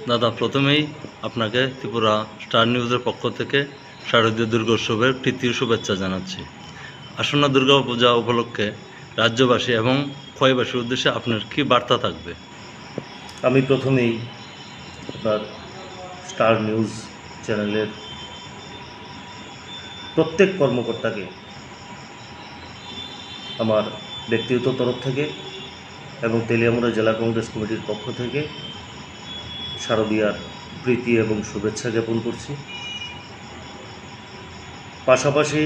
দাদা, প্রথমেই আপনাকে ত্রিপুরা স্টার নিউজের পক্ষ থেকে শারদীয় দুর্গোৎসবের তৃতীয় শুভেচ্ছা জানাচ্ছি। আসন্ন দুর্গাপূজা উপলক্ষে রাজ্যবাসী এবং খোয়াইবাসীর উদ্দেশ্যে আপনার কী বার্তা থাকবে? আমি প্রথমেই আপনার স্টার নিউজ চ্যানেলের প্রত্যেক কর্মকর্তাকে আমার ব্যক্তিগত তরফ থেকে এবং তেলিয়ামুড়া জেলা কংগ্রেস কমিটির পক্ষ থেকে শারদীয়ার প্রীতি এবং শুভেচ্ছা জ্ঞাপন করছি। পাশাপাশি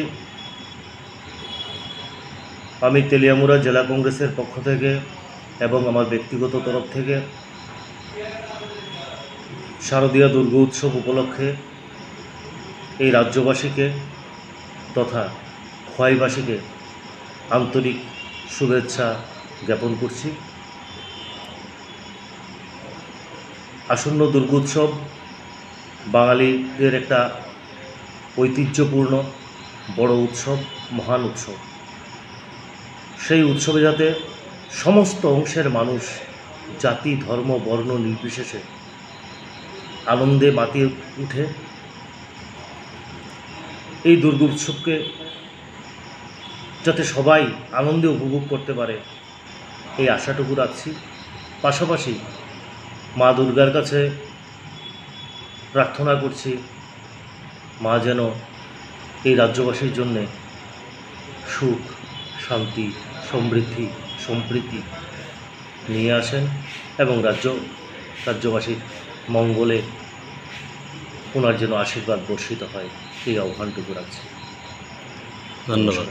আমি তেলিয়ামুড়া জেলা কংগ্রেসের পক্ষ থেকে এবং আমার ব্যক্তিগত তরফ থেকে শারদীয়া দুর্গা উৎসব উপলক্ষে এই রাজ্যবাসীকে তথা খোয়াইবাসীকে আন্তরিক শুভেচ্ছা জ্ঞাপন করছি। আসন্ন দুর্গোৎসব বাঙালিদের একটা ঐতিহ্যপূর্ণ বড় উৎসব, মহান উৎসব। সেই উৎসবে যাতে সমস্ত অংশের মানুষ জাতি ধর্ম বর্ণ নির্বিশেষে আনন্দে মাতিয়ে উঠে, এই দুর্গোৎসবকে যাতে সবাই আনন্দে উপভোগ করতে পারে এই আশাটুকু রাখছি। পাশাপাশি মা দুর্গার কাছে প্রার্থনা করছি, মা যেন এই রাজ্যবাসীর জন্যে সুখ শান্তি সমৃদ্ধি সম্প্রীতি নিয়ে আসেন এবং রাজ্যবাসীর মঙ্গলে ওনার যেন আশীর্বাদ বর্ষিত হয়, এই আহ্বানটুকু রাখছি। ধন্যবাদ।